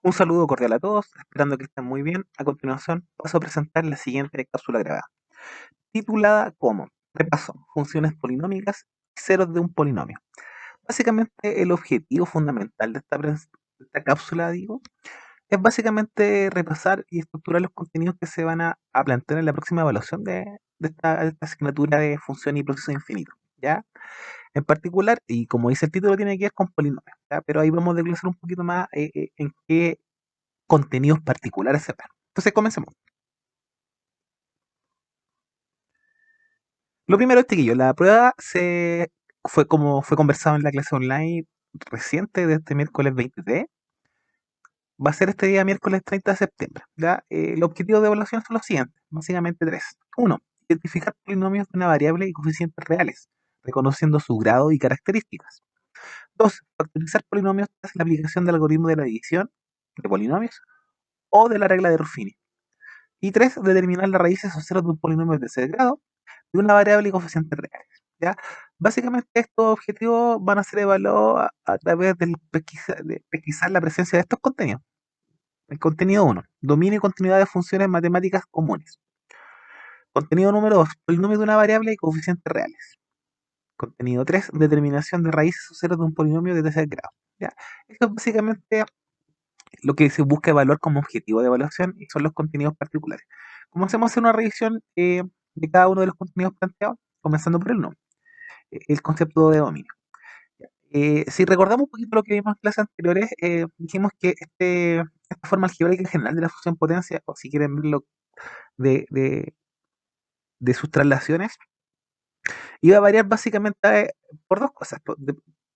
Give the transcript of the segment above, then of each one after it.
Un saludo cordial a todos, esperando que estén muy bien. A continuación, paso a presentar la siguiente cápsula grabada, titulada como Repaso, funciones polinómicas y ceros de un polinomio. Básicamente, el objetivo fundamental de esta cápsula, digo, es básicamente repasar y estructurar los contenidos que se van a plantear en la próxima evaluación de esta asignatura de función y proceso infinito. ¿Ya? En particular, y como dice el título, tiene que ver con polinomios, ¿ya? Pero ahí vamos a desglosar un poquito más en qué contenidos particulares se dan. Entonces, comencemos. Lo primero, chiquillo, la prueba fue como fue conversado en la clase online reciente de este miércoles 23. Va a ser este día miércoles 30 de septiembre. ¿Ya? Los objetivos de evaluación son los siguientes, básicamente tres. Uno, identificar polinomios de una variable y coeficientes reales, reconociendo su grado y características. Dos, factorizar polinomios tras la aplicación del algoritmo de la división de polinomios o de la regla de Ruffini. Y tres, determinar las raíces o ceros de un polinomio de tercer grado de una variable y coeficientes reales. ¿Ya? Básicamente estos objetivos van a ser evaluados a través de pesquisar la presencia de estos contenidos. El contenido uno, dominio y continuidad de funciones matemáticas comunes. Contenido número 2, polinomio de una variable y coeficientes reales. Contenido 3, determinación de raíces o ceros de un polinomio de tercer grado. ¿Ya? Esto es básicamente lo que se busca evaluar como objetivo de evaluación y son los contenidos particulares. Comencemos a hacer una revisión de cada uno de los contenidos planteados, comenzando por el nombre, el concepto de dominio. Si recordamos un poquito lo que vimos en clases anteriores, dijimos que esta forma algebraica general de la función potencia, o si quieren verlo de, de- de sus traslaciones, iba a variar básicamente por dos cosas,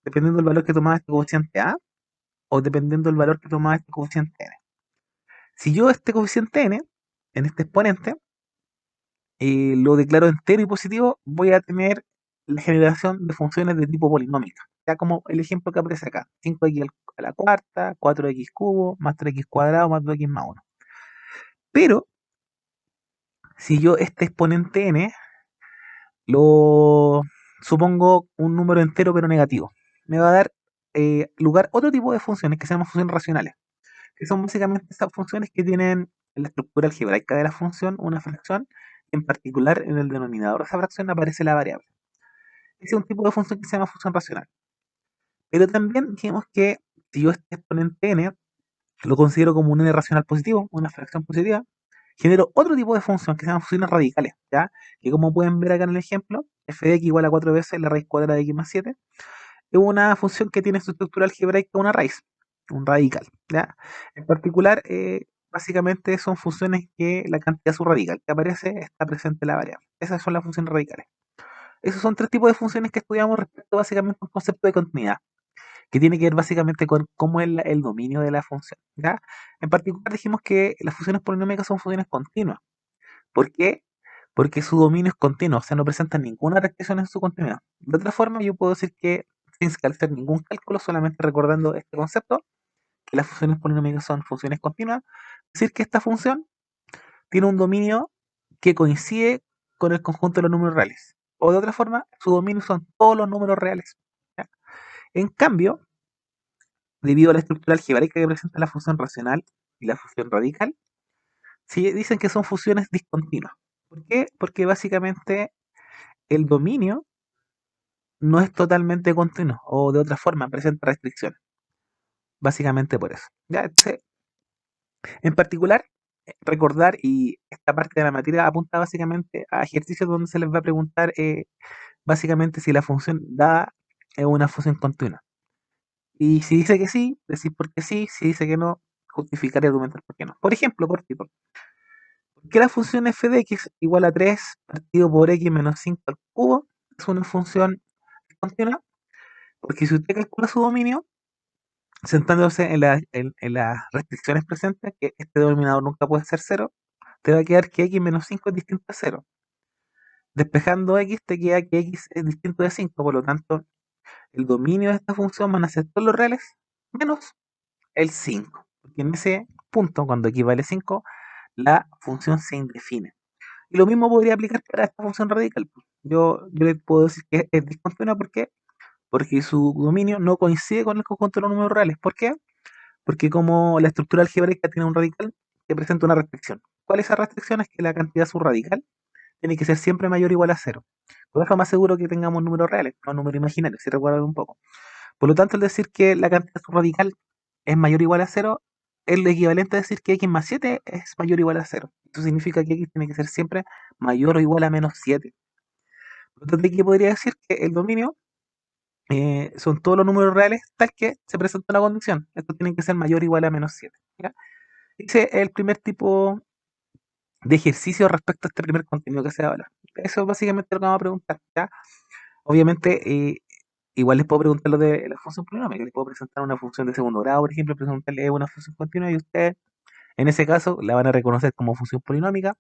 dependiendo del valor que tomaba este coeficiente A o dependiendo del valor que tomaba este coeficiente N. Si yo este coeficiente N, en este exponente, lo declaro entero y positivo, voy a tener la generación de funciones de tipo polinómica. Ya como el ejemplo que aparece acá. 5x a la cuarta, 4x cubo, más 3x cuadrado, más 2x más 1. Pero, si yo este exponente n lo supongo un número entero pero negativo, me va a dar lugar otro tipo de funciones que se llaman funciones racionales, que son básicamente esas funciones que tienen en la estructura algebraica de la función una fracción, en particular en el denominador de esa fracción aparece la variable. Ese es un tipo de función que se llama función racional. Pero también dijimos que si yo este exponente n lo considero como un n racional positivo, una fracción positiva, genero otro tipo de función que se llama funciones radicales, ¿ya? Que como pueden ver acá en el ejemplo, f de x igual a 4 veces la raíz cuadrada de x más 7, es una función que tiene su estructura algebraica una raíz, un radical, ¿ya? En particular, básicamente son funciones que la cantidad subradical que aparece está presente en la variable. Esas son las funciones radicales. Esos son tres tipos de funciones que estudiamos respecto básicamente a un concepto de continuidad, que tiene que ver básicamente con cómo es el dominio de la función, ¿ya? En particular dijimos que las funciones polinómicas son funciones continuas. ¿Por qué? Porque su dominio es continuo, o sea, no presentan ninguna restricción en su continuidad. De otra forma, yo puedo decir que, sin hacer ningún cálculo, solamente recordando este concepto, que las funciones polinómicas son funciones continuas, decir que esta función tiene un dominio que coincide con el conjunto de los números reales. O de otra forma, su dominio son todos los números reales. ¿Ya? En cambio, debido a la estructura algebraica que presenta la función racional y la función radical, sí dicen que son funciones discontinuas. ¿Por qué? Porque básicamente el dominio no es totalmente continuo, o de otra forma presenta restricciones. Básicamente por eso. ¿Ya? Entonces, en particular, recordar, y esta parte de la materia apunta básicamente a ejercicios donde se les va a preguntar básicamente si la función dada es una función continua. Y si dice que sí, decir por qué sí; si dice que no, justificar y argumentar por qué no. Por ejemplo, cortito, ¿por qué la función f de x igual a 3 partido por x menos 5 al cubo es una función continua? Porque si usted calcula su dominio, sentándose en las restricciones presentes, que este denominador nunca puede ser cero, te va a quedar que x menos 5 es distinto a cero. Despejando x, te queda que x es distinto de 5, por lo tanto, el dominio de esta función van a ser todos los reales menos el 5. Porque en ese punto, cuando x vale 5, la función se indefine. Y lo mismo podría aplicar para esta función radical. Yo le puedo decir que es discontinua. ¿Por qué? Porque su dominio no coincide con el conjunto de los números reales. ¿Por qué? Porque como la estructura algebraica tiene un radical, te presenta una restricción. ¿Cuál es esa restricción? Es que la cantidad subradical tiene que ser siempre mayor o igual a cero. Por eso es más seguro que tengamos números reales, no números imaginarios, si recuerdan un poco. Por lo tanto, al decir que la cantidad subradical es mayor o igual a cero, es lo equivalente a decir que x más 7 es mayor o igual a cero. Eso significa que x tiene que ser siempre mayor o igual a menos 7. Por lo tanto, aquí podría decir que el dominio son todos los números reales tal que se presenta una condición. Esto tiene que ser mayor o igual a menos 7. ¿Ya? Ese es el primer tipo de ejercicio respecto a este primer contenido que se habla. Eso es básicamente lo que vamos a preguntar. ¿Ya? Obviamente, igual les puedo preguntar lo de la función polinómica. Les puedo presentar una función de segundo grado, por ejemplo, presentarle una función continua y ustedes, en ese caso, la van a reconocer como función polinómica.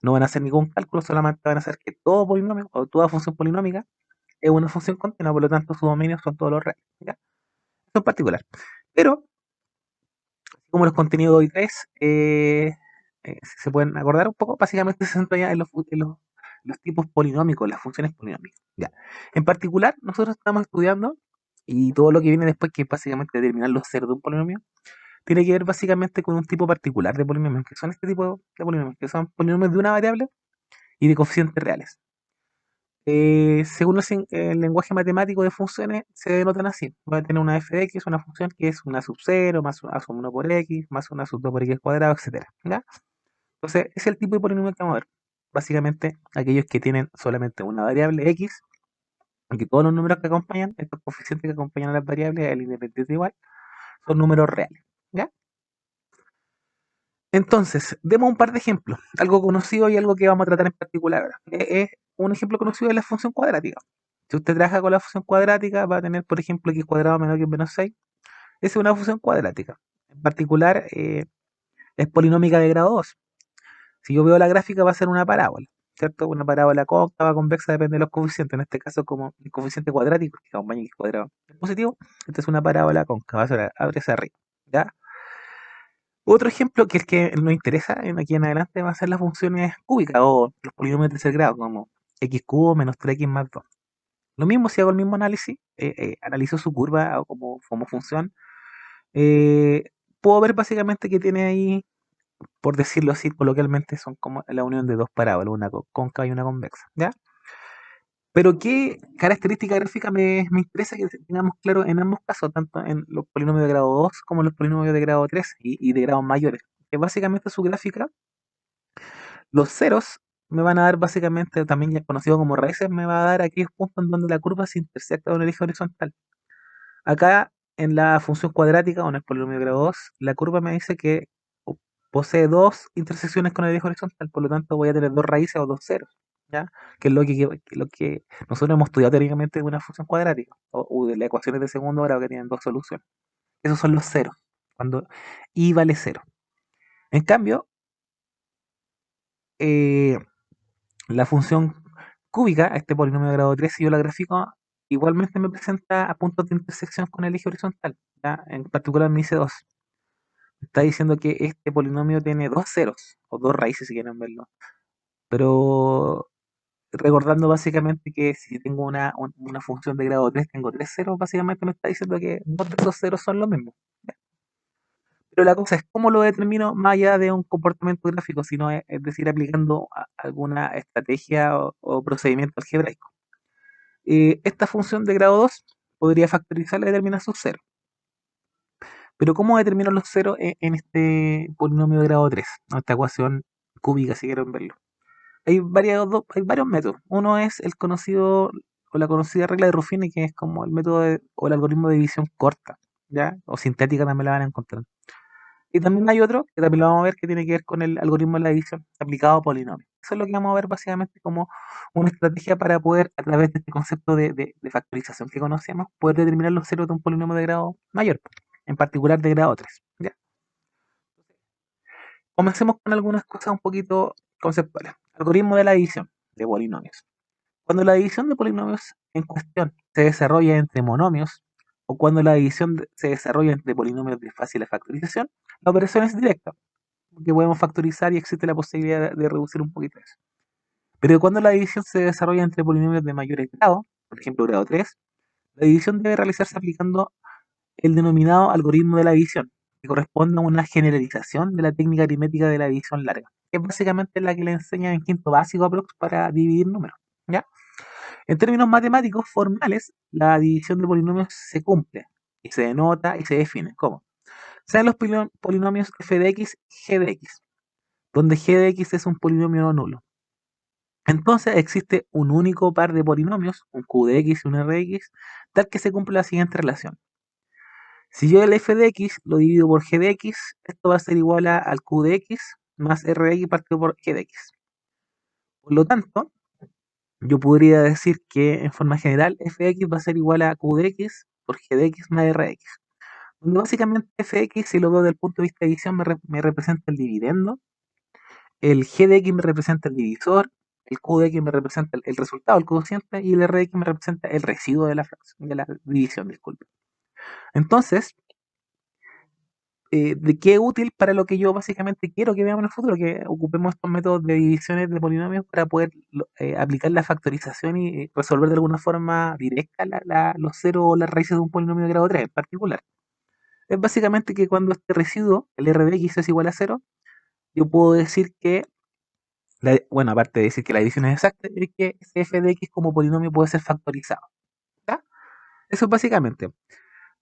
No van a hacer ningún cálculo, solamente van a hacer que todo polinomio o toda función polinómica es una función continua, por lo tanto, sus dominios son todos los reales. ¿Ya? Eso en particular. Pero, como los contenidos de hoy 3 si se pueden acordar un poco, básicamente se centra ya en los tipos polinómicos, las funciones polinómicas. Ya. En particular, nosotros estamos estudiando, y todo lo que viene después, que es básicamente determinar los ceros de un polinomio, tiene que ver básicamente con un tipo particular de polinomios, que son este tipo de polinomios, que son polinomios de una variable y de coeficientes reales. Según el lenguaje matemático de funciones, se denotan así. Va a tener una f de x, una función que es una sub 0, más a sub 1 por x, más una sub 2 por x cuadrado, etcétera. ¿Ya? Entonces, ese es el tipo de polinomio que vamos a ver. Básicamente, aquellos que tienen solamente una variable x, aunque todos los números que acompañan, estos coeficientes que acompañan a las variables, el independiente igual, son números reales. ¿Ya? Entonces, demos un par de ejemplos. Algo conocido y algo que vamos a tratar en particular ahora. Un ejemplo conocido es la función cuadrática. Si usted trabaja con la función cuadrática, va a tener, por ejemplo, x cuadrado menor que menos 6. Esa es una función cuadrática. En particular, es polinómica de grado 2. Si yo veo la gráfica, va a ser una parábola, ¿cierto? Una parábola cóncava, convexa, depende de los coeficientes. En este caso, como el coeficiente cuadrático, que acompaña x cuadrado es positivo, esta es una parábola cóncava, abre hacia arriba. ¿Ya? Otro ejemplo que es que nos interesa aquí en adelante va a ser las funciones cúbicas o los polinomios de tercer grado, como x cubo menos 3x más 2. Lo mismo si hago el mismo análisis, analizo su curva como función, eh, puedo ver básicamente que tiene ahí, por decirlo así coloquialmente, son como la unión de dos parábolas, una cóncava y una convexa, ¿ya? Pero qué característica gráfica me interesa que tengamos claro en ambos casos, tanto en los polinomios de grado 2 como en los polinomios de grado 3 y de grados mayores. Que básicamente su gráfica, los ceros me van a dar básicamente, también ya conocido como raíces, me va a dar aquellos puntos en donde la curva se intersecta con el eje horizontal. Acá en la función cuadrática o en el polinomio de grado 2, la curva me dice que posee dos intersecciones con el eje horizontal, por lo tanto voy a tener dos raíces o dos ceros, ¿ya? Que es lo que nosotros hemos estudiado teóricamente de una función cuadrática o de las ecuaciones de segundo grado que tienen dos soluciones. Esos son los ceros, cuando i vale cero. En cambio, eh, la función cúbica, este polinomio de grado 3, si yo la grafico, igualmente me presenta a puntos de intersección con el eje horizontal, ¿ya? En particular me dice 2. Está diciendo que este polinomio tiene dos ceros, o dos raíces si quieren verlo. Pero recordando básicamente que si tengo una función de grado 3 tengo tres ceros, básicamente me está diciendo que dos de esos ceros son los mismos. Pero la cosa es cómo lo determino más allá de un comportamiento gráfico, sino es decir, aplicando alguna estrategia o procedimiento algebraico. Esta función de grado 2 podría factorizarla y determinar sus ceros. Pero ¿cómo determino los ceros en este polinomio de grado 3? ¿No? Esta ecuación cúbica, si quieren verlo. Hay varios métodos. Uno es el conocido o la conocida regla de Ruffini, que es como el método o el algoritmo de división corta, ¿ya? O sintética también la van a encontrar. Y también hay otro, que también lo vamos a ver, que tiene que ver con el algoritmo de la división aplicado a polinomios. Eso es lo que vamos a ver básicamente como una estrategia para poder, a través de este concepto de factorización que conocemos, poder determinar los ceros de un polinomio de grado mayor, en particular de grado 3. ¿Ya? Comencemos con algunas cosas un poquito conceptuales. Algoritmo de la división de polinomios. Cuando la división de polinomios en cuestión se desarrolla entre monomios, o cuando la división se desarrolla entre polinomios de fácil factorización, la operación es directa, porque podemos factorizar y existe la posibilidad de reducir un poquito eso. Pero cuando la división se desarrolla entre polinomios de mayores grados, por ejemplo grado 3, la división debe realizarse aplicando el denominado algoritmo de la división, que corresponde a una generalización de la técnica aritmética de la división larga, que es básicamente la que le enseñan en quinto básico aprox para dividir números, ¿ya? En términos matemáticos formales, la división de polinomios se cumple y se denota y se define. ¿Cómo? Sean los polinomios f de x, g de x, donde g de x es un polinomio no nulo. Entonces existe un único par de polinomios, un q de x y un r de x, tal que se cumple la siguiente relación. Si yo el f de x lo divido por g de x, esto va a ser igual al q de x más r de x partido por g de x. Por lo tanto, yo podría decir que en forma general f de x va a ser igual a q de x por g de x más r de x. Donde básicamente f de x, si lo veo desde el punto de vista de división, me representa el dividendo, el g de x me representa el divisor, el q de x me representa el resultado, el cociente, y el r de x me representa el residuo de la fracción, de la división, disculpe. Entonces, ¿de qué útil para lo que yo básicamente quiero que veamos en el futuro? Que ocupemos estos métodos de divisiones de polinomios para poder aplicar la factorización y resolver de alguna forma directa los ceros o las raíces de un polinomio de grado 3 en particular. Es básicamente que cuando este residuo, el r de x, es igual a 0, yo puedo decir que, bueno, aparte de decir que la división es exacta, es que ese f de x como polinomio puede ser factorizado. ¿Ya? Eso es básicamente.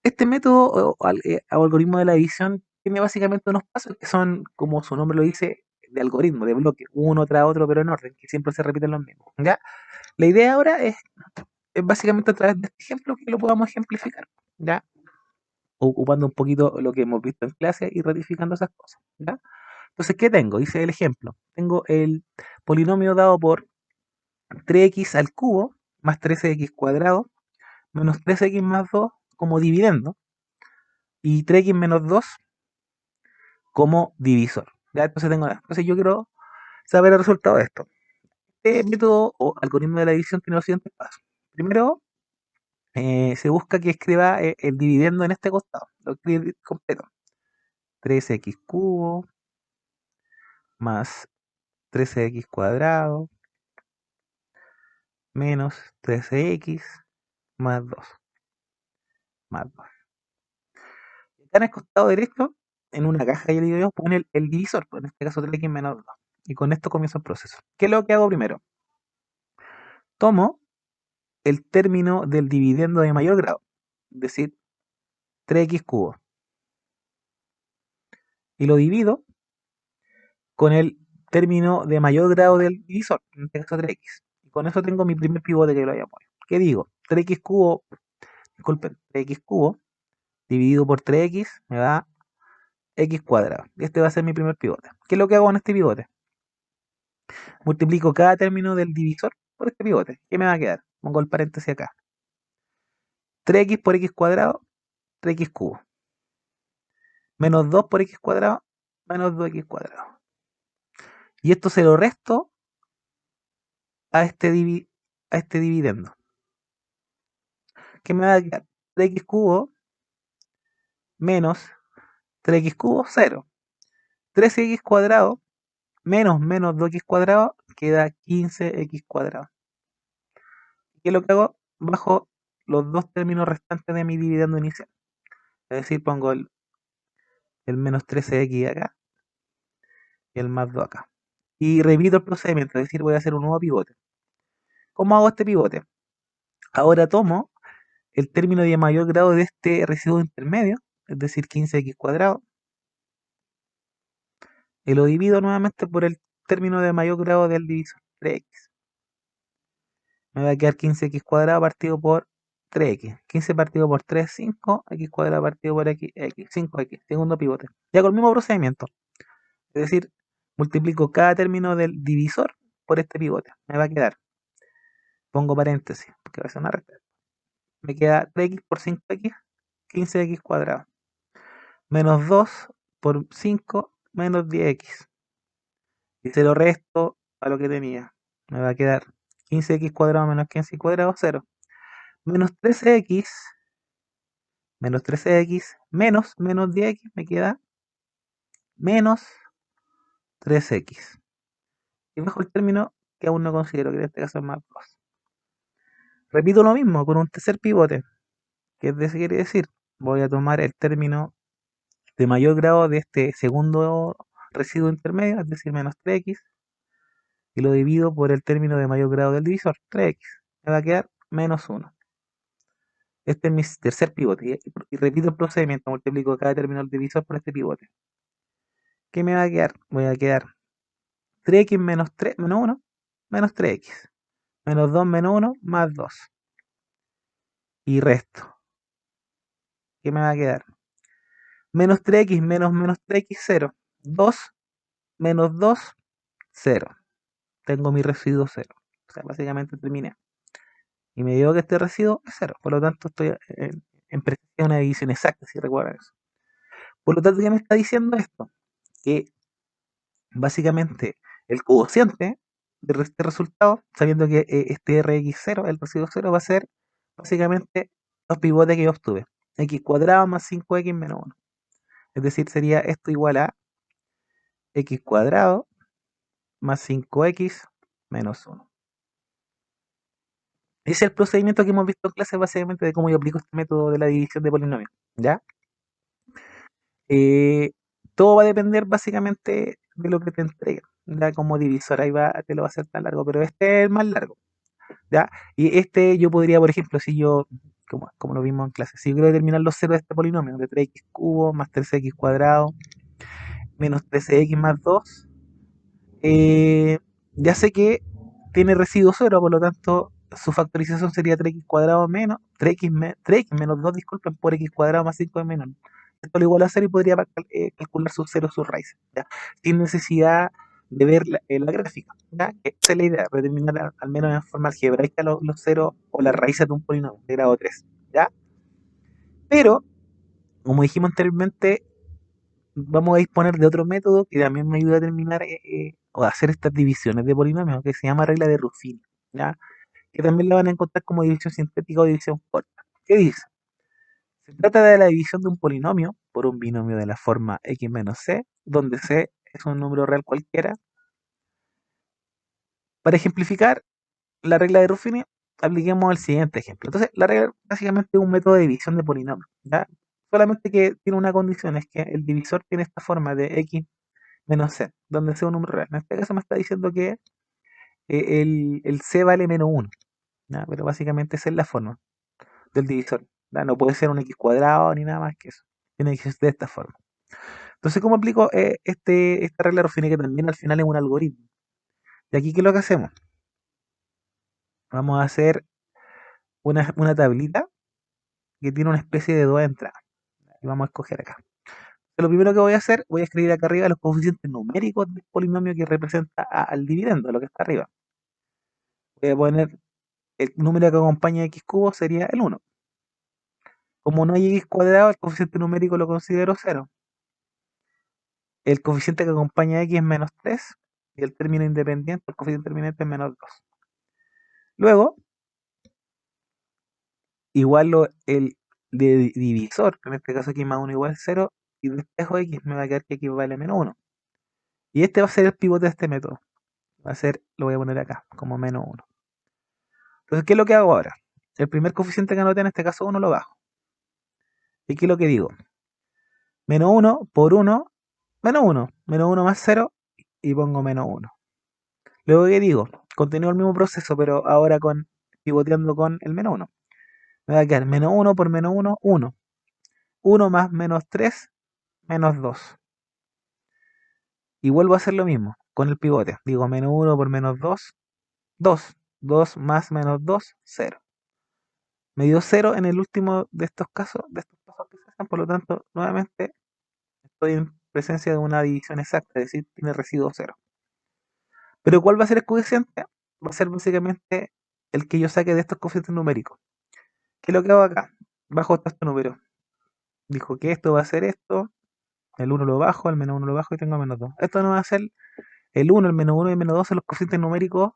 Este método o algoritmo de la división tiene básicamente unos pasos que son, como su nombre lo dice, de algoritmo, de bloque, uno tras otro, pero en orden, que siempre se repiten los mismos. ¿Ya? La idea ahora es básicamente a través de este ejemplo que lo podamos ejemplificar. ¿Ya? Ocupando un poquito lo que hemos visto en clase y ratificando esas cosas. ¿Ya? Entonces, ¿qué tengo? Hice el ejemplo. Tengo el polinomio dado por 3x al cubo más 13x cuadrado menos 3x más 2 como dividendo y 3x menos 2 como divisor. ¿Ya? Entonces tengo nada. Entonces yo quiero saber el resultado de esto. Este método o algoritmo de la división tiene los siguientes pasos. Primero, se busca que escriba el dividendo en este costado. Lo escribe completo. 3x cubo más 13x cuadrado menos 13x más 2 más 2. Acá en el costado derecho, en una caja que le digo yo, pone el divisor, pues en este caso 3x menos 2. Y con esto comienzo el proceso. ¿Qué es lo que hago primero? Tomo el término del dividendo de mayor grado, es decir, 3x cubo, y lo divido con el término de mayor grado del divisor, en este caso 3x. Y con eso tengo mi primer pivote que lo voy a poner. ¿Qué digo? 3x cubo, disculpen, 3x cubo dividido por 3x me da x cuadrado. Este va a ser mi primer pivote. ¿Qué es lo que hago en este pivote? Multiplico cada término del divisor por este pivote. ¿Qué me va a quedar? Pongo el paréntesis acá. 3x por x cuadrado, 3x cubo. Menos 2 por x cuadrado, menos 2x cuadrado. Y esto se lo resto a este dividendo. ¿Qué me va a quedar? 3x cubo menos 3x cubo, 0. 13x cuadrado menos 2x cuadrado queda 15x cuadrado. ¿Qué es lo que hago? Bajo los dos términos restantes de mi dividendo inicial. Es decir, pongo el menos 13x acá y el más 2 acá. Y repito el procedimiento, es decir, voy a hacer un nuevo pivote. ¿Cómo hago este pivote? Ahora tomo el término de mayor grado de este residuo intermedio, es decir, 15x cuadrado, y lo divido nuevamente por el término de mayor grado del divisor, 3x. Me va a quedar 15x cuadrado partido por 3x. 15 partido por 3, 5. X cuadrado partido por x, x. 5x. Segundo pivote. Ya con el mismo procedimiento. Es decir, multiplico cada término del divisor por este pivote. Me va a quedar, pongo paréntesis, porque va a ser una recta. Me queda 3x por 5x, 15x cuadrado. Menos 2 por 5, menos 10x. Y se lo resto a lo que tenía. Me va a quedar 15x cuadrado menos 15x cuadrado, 0. Menos 13x, menos 13x, menos 10x, me queda menos 3x. Y bajo el término que aún no considero, que en este caso es más 2. Repito lo mismo con un tercer pivote, que es quiere decir, voy a tomar el término de mayor grado de este segundo residuo intermedio, es decir, menos 3x, y lo divido por el término de mayor grado del divisor, 3x. Me va a quedar menos 1. Este es mi tercer pivote. Y repito el procedimiento, multiplico cada término del divisor por este pivote. ¿Qué me va a quedar? Voy a quedar 3x menos 3 menos 1, menos 3x. Menos 2 menos 1, más 2. Y resto. ¿Qué me va a quedar? Menos 3x menos 3x, 0. 2 menos 2, 0. Tengo mi residuo 0. O sea, básicamente terminé. Y me dio que este residuo es 0. Por lo tanto, estoy en presencia de una división exacta, si recuerdan eso. Por lo tanto, ¿qué me está diciendo esto? Que básicamente el cociente de este resultado, sabiendo que este Rx0, el residuo 0, va a ser básicamente los pivotes que yo obtuve. X cuadrado más 5x menos 1. Es decir, sería esto igual a x cuadrado más 5x menos 1. Ese es el procedimiento que hemos visto en clase básicamente de cómo yo aplico este método de la división de polinomios. ¿Ya? Eh, Todo va a depender básicamente de lo que te entreguen. ¿Ya? Como divisor, ahí va, te lo va a hacer tan largo, pero este es el más largo. ¿Ya? Y este yo podría, por ejemplo, si yo, como lo vimos en clase, si yo quiero determinar los ceros de este polinomio, de 3x cubo más 3x cuadrado menos 13x más 2, eh, ya sé que tiene residuo cero, por lo tanto su factorización sería 3x cuadrado menos 3x menos 2, disculpen, por x cuadrado más 5 menos. Esto lo igual a 0 y podría calcular sus ceros, sus raíces, ¿ya? Sin necesidad de ver la gráfica. ¿Ya? Esa es la idea, determinar al menos en forma algebraica los ceros o las raíces de un polinomio de grado 3. ¿Ya? Pero, como dijimos anteriormente, vamos a disponer de otro método que también me ayuda a determinar o a hacer estas divisiones de polinomios, que se llama regla de Ruffini, ¿ya? Que también la van a encontrar como división sintética o división corta. ¿Qué dice? Se trata de la división de un polinomio por un binomio de la forma x menos c, donde c es un número real cualquiera. Para ejemplificar la regla de Ruffini, apliquemos el siguiente ejemplo. Entonces, la regla básicamente es un método de división de polinomios, ¿ya? Solamente que tiene una condición, es que el divisor tiene esta forma de x menos c, donde c es un número real. En este caso me está diciendo que el c vale menos 1, ¿ya? Pero básicamente esa es la forma del divisor, ¿ya? No puede ser un x cuadrado ni nada más que eso. Tiene que ser de esta forma. Entonces, ¿cómo aplico esta regla de Ruffini, que también al final es un algoritmo? Y aquí, ¿qué es lo que hacemos? Vamos a hacer una tablita que tiene una especie de dos entradas. Y vamos a escoger acá. Lo primero que voy a hacer, voy a escribir acá arriba los coeficientes numéricos del polinomio que representa al dividendo, lo que está arriba. Voy a poner el número que acompaña a x cubo sería el 1. Como no hay x cuadrado, el coeficiente numérico lo considero 0. El coeficiente que acompaña a x es menos 3. Y el término independiente, el coeficiente determinante es menos 2. Luego, igual el de divisor, en este caso x más 1 igual 0. Y despejo x, me va a quedar que x vale menos 1. Y este va a ser el pivote de este método. Va a ser, lo voy a poner acá, como menos 1. Entonces, ¿qué es lo que hago ahora? El primer coeficiente que anoté, en este caso 1, lo bajo. ¿Y qué es lo que digo? Menos 1 por 1, menos 1. Menos 1 más 0 y pongo menos 1. Luego, ¿qué digo? Continúo el mismo proceso, pero ahora pivoteando con el menos 1. Me va a quedar menos 1 por menos 1, 1. 1 más menos 3, menos 2. Y vuelvo a hacer lo mismo con el pivote. Digo menos 1 por menos 2, 2. 2 más menos 2, 0. Me dio 0 en el último de estos casos, de estos pasos que se hacen, por lo tanto, nuevamente estoy en presencia de una división exacta, es decir, tiene residuo 0. Pero ¿cuál va a ser el coeficiente? Va a ser básicamente el que yo saque de estos coeficientes numéricos. ¿Qué es lo que hago acá? Bajo estos números. Dijo que esto va a ser esto, el 1 lo bajo, el menos 1 lo bajo y tengo menos 2. Esto no va a ser el 1, el menos 1 y el menos 2 son los coeficientes numéricos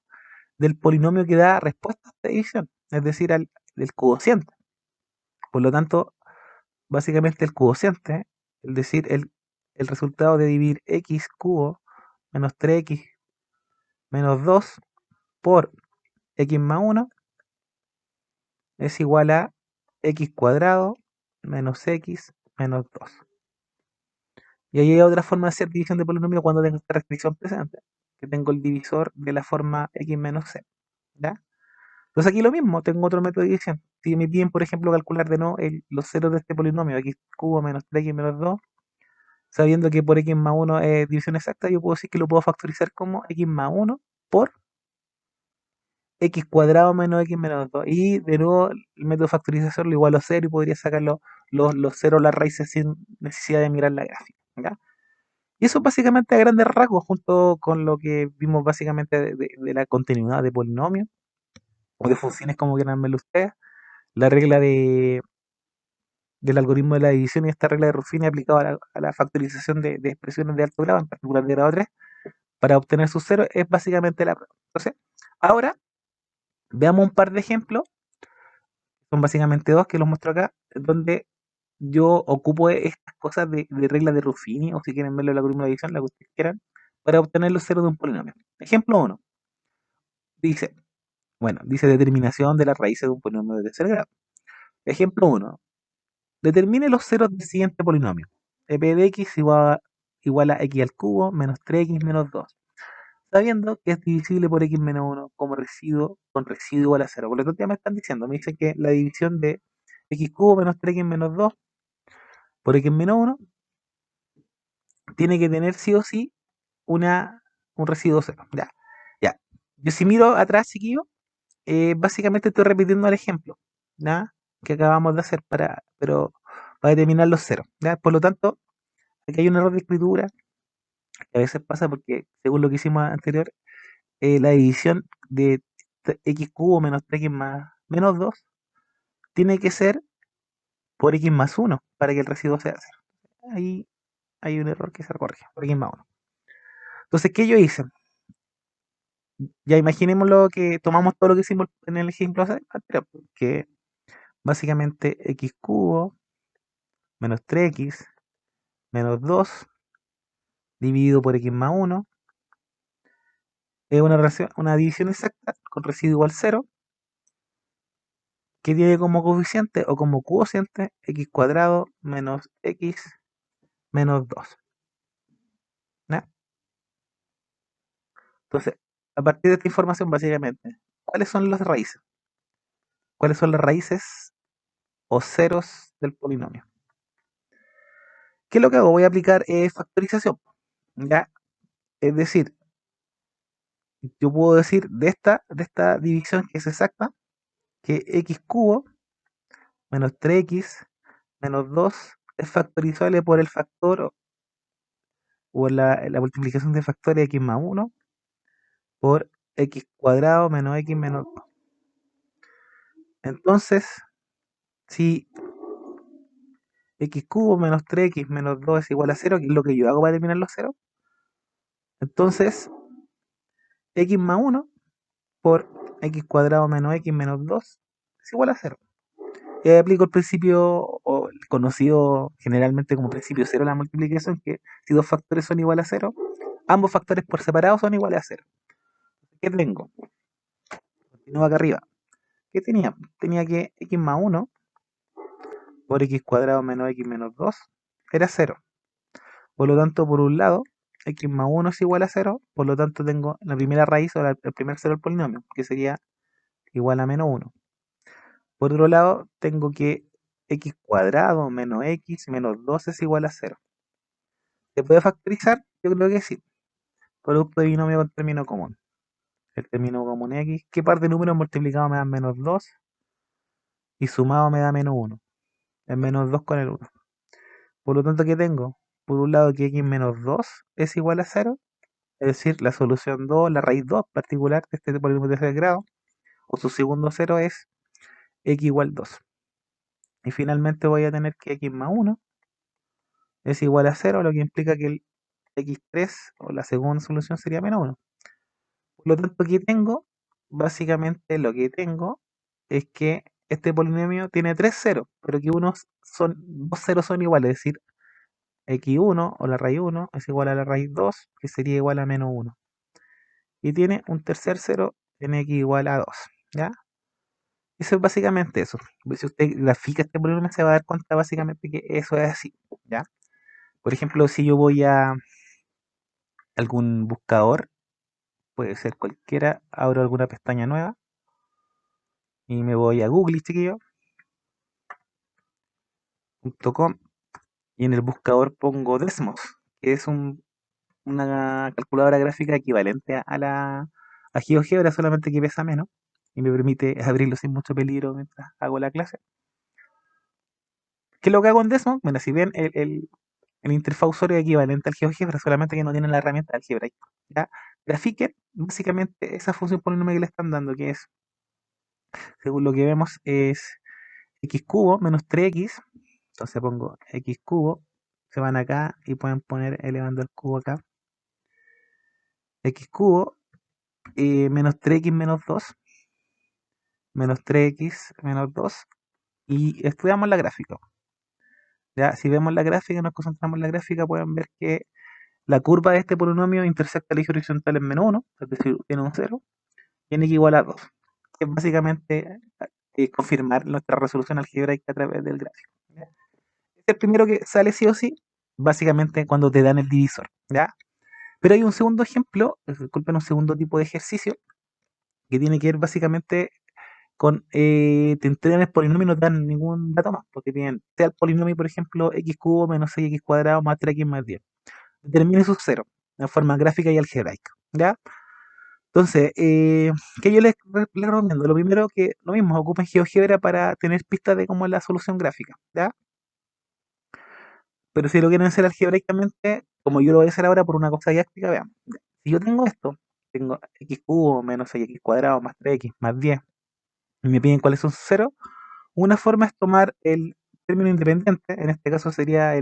del polinomio que da respuesta a esta división, es decir, del cociente. Por lo tanto, básicamente el cociente, es decir, el resultado de dividir x cubo menos 3x menos 2 por x más 1 es igual a x cuadrado menos x menos 2. Y ahí hay otra forma de hacer división de polinomio cuando tengo esta restricción presente, que tengo el divisor de la forma x menos c, ¿ya? Entonces aquí lo mismo, tengo otro método de división. Si me piden, por ejemplo, calcular de nuevo los ceros de este polinomio, x cubo menos 3x menos 2, sabiendo que por x más 1 es división exacta, yo puedo decir que lo puedo factorizar como x más 1 por x cuadrado menos x menos 2. Y de nuevo el método de factorización lo igualo a 0 y podría sacar los ceros, las raíces sin necesidad de mirar la gráfica, ¿ya? Y eso básicamente a grandes rasgos, junto con lo que vimos básicamente de la continuidad de polinomios o de funciones, como quieran verlo ustedes, la regla del algoritmo de la división y esta regla de Ruffini aplicada a la factorización de expresiones de alto grado, en particular de grado 3, para obtener sus ceros, es básicamente la prueba. Entonces, ahora veamos un par de ejemplos, son básicamente dos que los muestro acá, donde yo ocupo estas cosas de regla de Ruffini, o si quieren verlo en el algoritmo de división, la que ustedes quieran, para obtener los ceros de un polinomio. Ejemplo uno dice, bueno, dice determinación de las raíces de un polinomio de tercer grado. Ejemplo uno, determine los ceros del siguiente polinomio. P de x igual a x al cubo menos 3x menos 2, sabiendo que es divisible por x menos 1 como residuo con residuo igual a 0. Por lo tanto, ya me están diciendo, me dicen que la división de x cubo menos 3x menos 2 por x menos 1 tiene que tener sí o sí un residuo 0. Ya, ya. Yo si miro atrás, chiquillo, básicamente estoy repitiendo el ejemplo, ¿ya? Que acabamos de hacer para determinar los ceros, ¿ya? Por lo tanto, aquí hay un error de escritura que a veces pasa porque, según lo que hicimos anterior, la división de x cubo menos 3x más menos 2 tiene que ser por x más 1 para que el residuo sea 0. Ahí hay un error que se corrige, por x más 1. Entonces, ¿qué yo hice? Ya imaginémoslo que tomamos todo lo que hicimos en el ejemplo anterior, que básicamente x cubo menos 3x menos 2 dividido por x más 1 es una división exacta con residuo igual 0 que tiene como coeficiente o como cociente x cuadrado menos x menos 2. ¿Ya? Entonces, a partir de esta información, básicamente, ¿cuáles son las raíces? ¿Cuáles son las raíces o ceros del polinomio? ¿Qué es lo que hago? Voy a aplicar factorización. ¿Ya? Es decir, yo puedo decir de esta división que es exacta, que x cubo menos 3x menos 2 es factorizable por el factor o la multiplicación de factores de x más 1 por x cuadrado menos x menos 2. Entonces, si x cubo menos 3x menos 2 es igual a 0, que es lo que yo hago para determinar los ceros, entonces x más 1 por x cuadrado menos x menos 2 es igual a 0. Y ahí aplico el principio o el conocido generalmente como principio cero de la multiplicación, que si dos factores son iguales a 0, ambos factores por separado son iguales a 0. ¿Qué tengo? Continúo acá arriba. ¿Qué tenía? Tenía que x más 1 por x cuadrado menos x menos 2 era 0. Por lo tanto, por un lado, x más 1 es igual a 0, por lo tanto tengo la primera raíz o el primer cero del polinomio, que sería igual a menos 1. Por otro lado, tengo que x cuadrado menos x menos 2 es igual a 0. ¿Se puede factorizar? Yo creo que sí. Producto de binomio con término común. El término común es x. ¿Qué par de números multiplicado me da menos 2? Y sumado me da menos 1. Es menos 2 con el 1. Por lo tanto, ¿qué tengo? Por un lado que x menos 2 es igual a 0. Es decir, la solución 2, la raíz 2 particular de este polinomio de tercer grado, o su segundo cero es x igual 2. Y finalmente voy a tener que x más 1 es igual a 0, lo que implica que el x3 o la segunda solución sería menos 1. Por lo tanto, ¿qué tengo? Básicamente lo que tengo es que este polinomio tiene tres ceros, pero que dos ceros son iguales, es decir, x1 o la raíz 1 es igual a la raíz 2, que sería igual a menos 1. Y tiene un tercer cero en x igual a 2. ¿Ya? Eso es básicamente eso. Si usted grafica este polinomio se va a dar cuenta básicamente que eso es así. ¿Ya? Por ejemplo, si yo voy a algún buscador, puede ser cualquiera, abro alguna pestaña nueva y me voy a Google, chiquillo.com y en el buscador pongo Desmos, que es una calculadora gráfica equivalente a GeoGebra, solamente que pesa menos y me permite abrirlo sin mucho peligro mientras hago la clase. ¿Qué es lo que hago en Desmos? Bueno, si bien el interfaz usuario es equivalente al GeoGebra, solamente que no tiene la herramienta algebraica. ¿Ya? Grafiquen, básicamente, esa función polinomio que le están dando, que es, según lo que vemos, es x cubo menos 3x. Entonces pongo x cubo, se van acá y pueden poner elevando el cubo acá. X cubo menos 3x menos 3x menos 2 y estudiamos la gráfica. Ya, si vemos la gráfica, nos concentramos en la gráfica, pueden ver que la curva de este polinomio intersecta el eje horizontal en menos 1, es decir, tiene un 0, y en x igual a 2, que es básicamente confirmar nuestra resolución algebraica a través del gráfico. ¿Ya? Este es el primero que sale sí o sí, básicamente cuando te dan el divisor. ¿Ya? Pero hay un segundo ejemplo, disculpen, un segundo tipo de ejercicio, que tiene que ver básicamente con, te entregan el polinomio y no te dan ningún dato más, porque tienen, sea el polinomio, por ejemplo, x cubo menos 6x cuadrado más 3x más 10. Determine sus ceros, en forma gráfica y algebraica, ¿ya? Entonces, ¿qué yo les recomiendo? Lo primero que, lo mismo, ocupen GeoGebra para tener pistas de cómo es la solución gráfica, ¿ya? Pero si lo quieren hacer algebraicamente, como yo lo voy a hacer ahora por una cosa didáctica, vean. Si yo tengo esto, tengo x cubo menos 6x cuadrado más 3x más 10, y me piden cuáles son sus ceros, una forma es tomar el término independiente, en este caso sería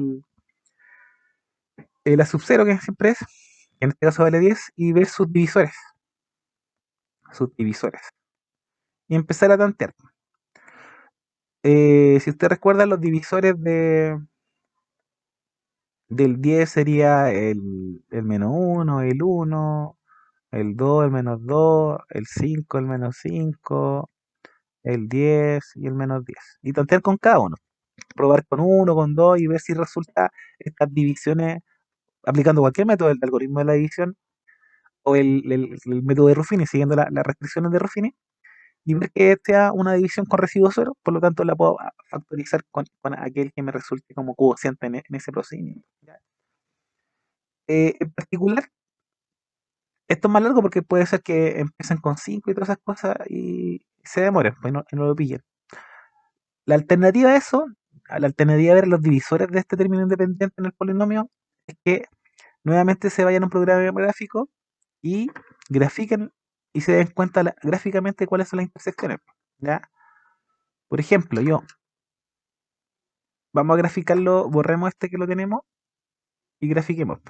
la sub-cero, que siempre es, que en este caso vale 10, y ver sus divisores, y empezar a tantear. Si usted recuerda, los divisores del 10 sería el -1, el 1, el 2, el -2, el 5, el -5, el 10 y el -10. Y tantear con cada uno. Probar con uno, con dos y ver si resulta estas divisiones aplicando cualquier método, el algoritmo de la división o el método de Ruffini, siguiendo las restricciones de Ruffini, y ver que sea una división con residuo cero, por lo tanto la puedo factorizar con aquel que me resulte como cociente en ese procedimiento. ¿Ya? En particular, esto es más largo porque puede ser que empiecen con 5 y todas esas cosas y se demoren, pues y no lo pillen. La alternativa a eso, a la alternativa de ver los divisores de este término independiente en el polinomio, es que nuevamente se vayan a un programa gráfico y grafiquen y se den cuenta gráficamente cuáles son las intersecciones. ¿Ya? Por ejemplo, vamos a graficarlo, borremos este que lo tenemos y grafiquemos.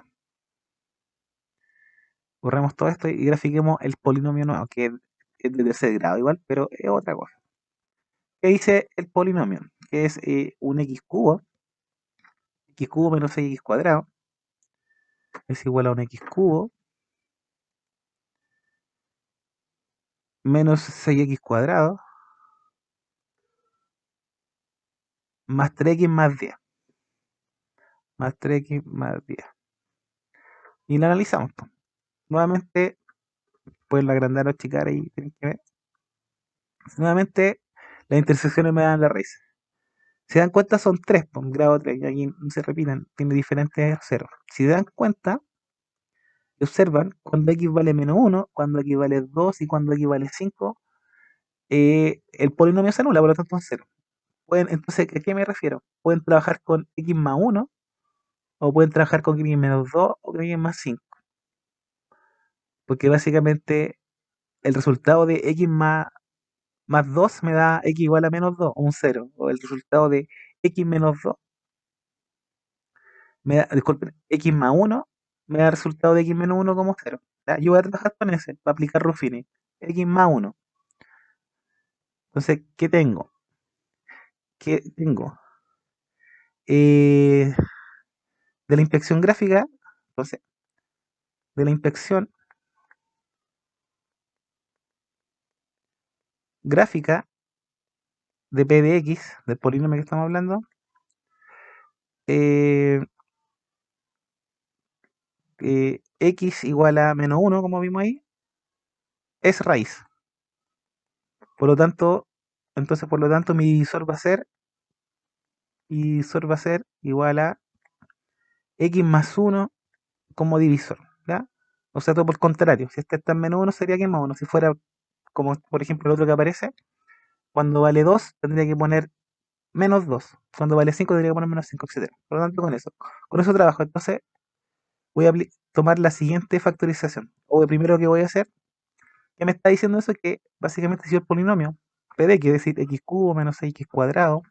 Borremos todo esto y grafiquemos el polinomio nuevo, que es de tercer grado igual, pero es otra cosa. ¿Qué dice el polinomio? Que es un x cubo menos 6x cuadrado, es igual a un x cubo menos 6x cuadrado más 3x más 10. Más 3x más 10. Y lo analizamos. Pues. Nuevamente, pueden agrandar o achicar ahí, tienen que ver. Nuevamente, las intersecciones me dan la raíz. Si dan cuenta, son 3, pues, grado 3, y aquí no se repiten, tiene diferentes ceros. Si dan cuenta, observan cuando x vale -1, cuando x vale 2 y cuando x vale 5, el polinomio se anula, por lo tanto es 0. Entonces, ¿a qué me refiero? Pueden trabajar con x más 1, o pueden trabajar con x menos 2, o con x más 5. Porque básicamente el resultado de x más 2 me da x igual a -2, o un 0. O el resultado de x menos 2 disculpen, x más 1 me da el resultado de x menos 1 como 0. ¿Ya? Yo voy a trabajar con ese, para aplicar Ruffini. X más 1. Entonces, ¿qué tengo? ¿Qué tengo? Eh, de la inspección gráfica, entonces, de la inspección gráfica de p de x, del polinomio que estamos hablando, eh, x igual a menos 1, como vimos ahí, es raíz. Por lo tanto, entonces por lo tanto mi divisor va a ser igual a x más 1 como divisor, ¿ya? O sea, todo por el contrario. Si este está en menos 1 sería x más 1. Si fuera como por ejemplo el otro que aparece, cuando vale 2 tendría que poner menos 2. Cuando vale 5 tendría que poner menos 5, etcétera. Por lo tanto, con eso trabajo. Entonces, voy a tomar la siguiente factorización. O lo primero que voy a hacer, que me está diciendo eso, que básicamente si el polinomio p de x, es decir, x cubo menos x cuadrado,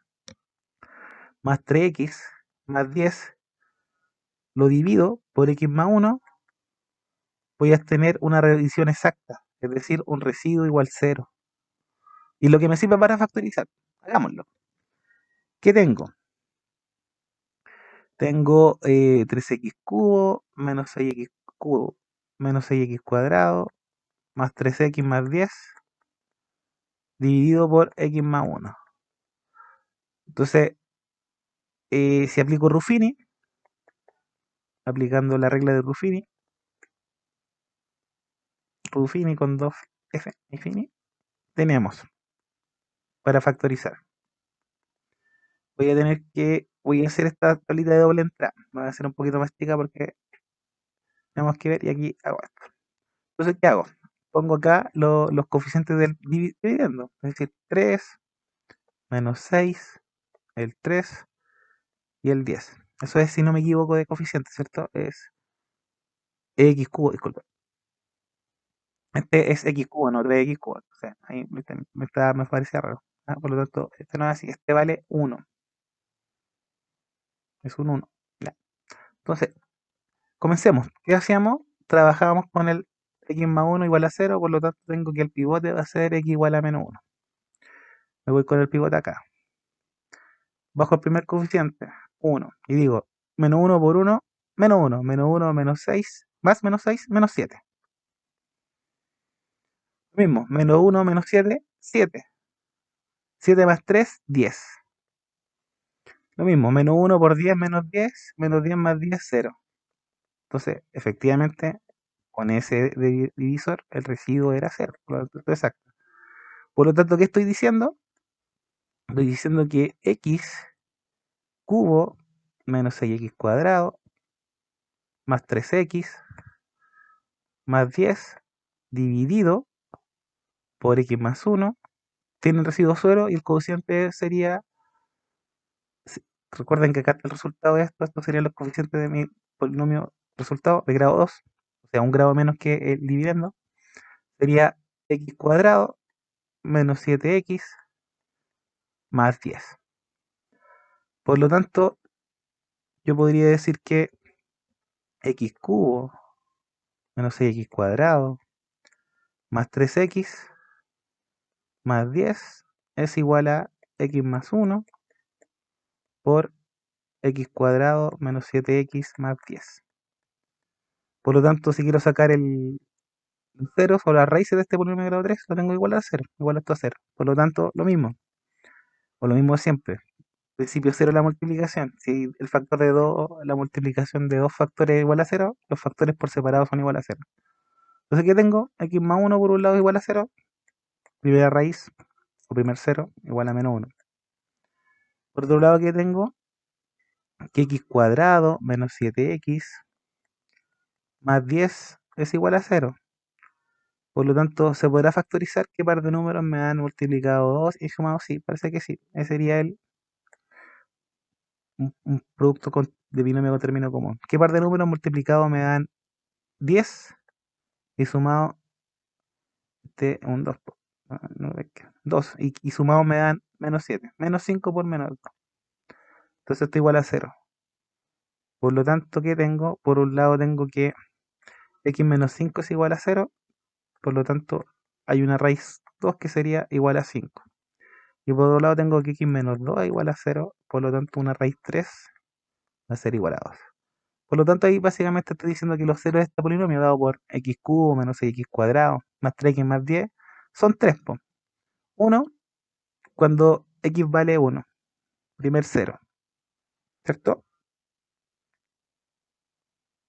más 3x más 10, lo divido por x más 1, voy a tener una revisión exacta, es decir, un residuo igual 0. Y lo que me sirve para factorizar, hagámoslo. ¿Qué tengo? Tengo 3x cubo menos 6x cubo menos 6x cuadrado más 3x más 10 dividido por x más 1. Entonces, si aplico Ruffini, aplicando la regla de Ruffini con 2f infini, tenemos para factorizar. Voy a hacer esta tablita de doble entrada. Voy a hacer un poquito más chica porque tenemos que ver y aquí hago esto. Entonces, ¿qué hago? Pongo acá los coeficientes del dividendo, es decir, 3 menos 6, el 3 y el 10. Eso es, si no me equivoco, de coeficiente, ¿cierto? Es x cubo, disculpa. Este es x cubo, no 3x cubo. O sea, ahí me parecía raro. Por lo tanto, este no es así. Este vale 1. Es un 1. Ya. Entonces, comencemos. ¿Qué hacíamos? Trabajábamos con el x más 1 igual a 0. Por lo tanto, tengo que el pivote va a ser x igual a menos 1. Me voy con el pivote acá. Bajo el primer coeficiente, 1. Y digo, menos 1 por 1, menos 1. Menos 1, menos 6. Más menos 6, menos 7. Lo mismo, menos 1, menos 7, 7. 7 más 3, 10. Lo mismo, menos 1 por 10, menos 10 más 10, 0. Entonces, efectivamente, con ese divisor, el residuo era 0. Por lo tanto, exacto. Por lo tanto, ¿qué estoy diciendo? Estoy diciendo que x cubo menos 6x cuadrado más 3x más 10 dividido por x más 1 tiene el residuo 0 y el cociente sería, recuerden que acá está el resultado de esto, estos serían los coeficientes de mi polinomio resultado de grado 2, o sea, un grado menos que el dividendo, sería x cuadrado menos 7x más 10. Por lo tanto, yo podría decir que x cubo menos 6x cuadrado más 3x más 10 es igual a x más 1 por x cuadrado menos 7x más 10. Por lo tanto, si quiero sacar el cero o las raíces de este polinomio de grado 3, lo tengo igual a 0, igual a esto a 0. Por lo tanto, lo mismo, o lo mismo siempre. Principio 0 la multiplicación. Si el factor de 2, la multiplicación de dos factores es igual a 0, los factores por separado son igual a 0. Entonces, ¿qué tengo? X más 1 por un lado igual a 0. Primera raíz, o primer 0, igual a menos 1. Por otro lado, ¿qué tengo? Que x cuadrado menos 7x más 10 es igual a 0. Por lo tanto, ¿se podrá factorizar qué par de números me han multiplicado 2 y sumado? Sí, parece que sí. Ese sería un producto de binomio con término común. ¿Qué par de números multiplicados me dan 10 y sumado un 2? 2 y sumado me dan menos 7. Menos 5 por menos 2. Entonces esto igual a 0. Por lo tanto, ¿qué tengo? Por un lado tengo que x menos 5 es igual a 0. Por lo tanto, hay una raíz 2 que sería igual a 5. Y por otro lado tengo que x menos 2 es igual a 0. Por lo tanto, una raíz 3 va a ser igual a 2. Por lo tanto, ahí básicamente estoy diciendo que los ceros de este polinomio dado por x cubo menos x cuadrado más 3x más 10 son 3. 1 cuando x vale 1, primer cero, ¿cierto?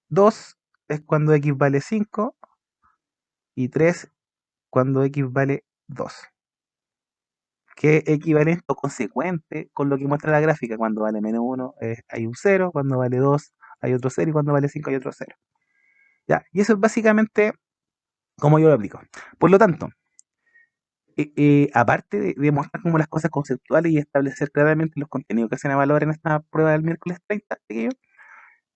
2 es cuando x vale 5 y 3 cuando x vale 2. Que es equivalente o consecuente con lo que muestra la gráfica. Cuando vale menos 1 hay un 0, cuando vale 2 hay otro 0 y cuando vale 5 hay otro 0. Ya, y eso es básicamente como yo lo aplico. Por lo tanto, aparte de mostrar como las cosas conceptuales y establecer claramente los contenidos que se van a evaluar en esta prueba del miércoles 30, chiquillos,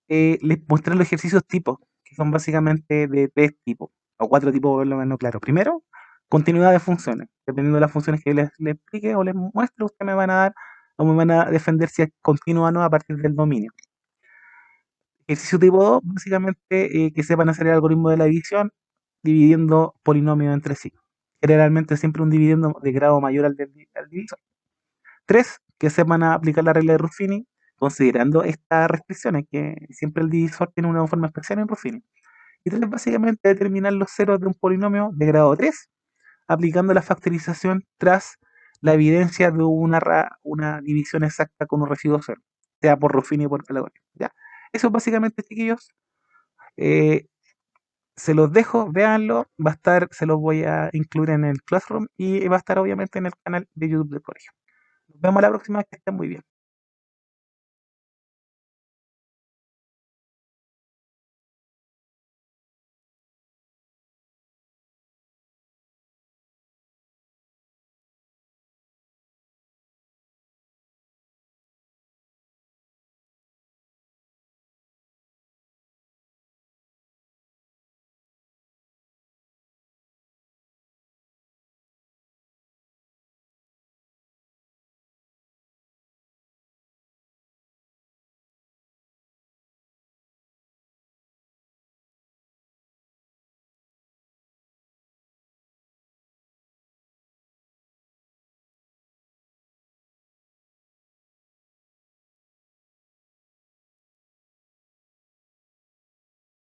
les mostré los ejercicios tipos, que son básicamente de tres tipos, o cuatro tipos por lo menos claro. Primero, continuidad de funciones. Dependiendo de las funciones que les explique o les muestre, ustedes me van a dar o me van a defender si es continua o no a partir del dominio. Ejercicio tipo 2, básicamente que sepan hacer el algoritmo de la división dividiendo polinomios entre sí. Generalmente siempre un dividendo de grado mayor al divisor. 3, que sepan aplicar la regla de Ruffini, considerando estas restricciones, que siempre el divisor tiene una forma especial en Ruffini. Y 3, básicamente determinar los ceros de un polinomio de grado 3, aplicando la factorización tras la evidencia de una división exacta con un residuo cero, sea por Ruffini o por Pelagoni. ¿Ya? Eso básicamente, chiquillos. Eh, Se los dejo, véanlo, va a estar, se los voy a incluir en el Classroom y va a estar obviamente en el canal de YouTube del colegio. Nos vemos la próxima, que estén muy bien.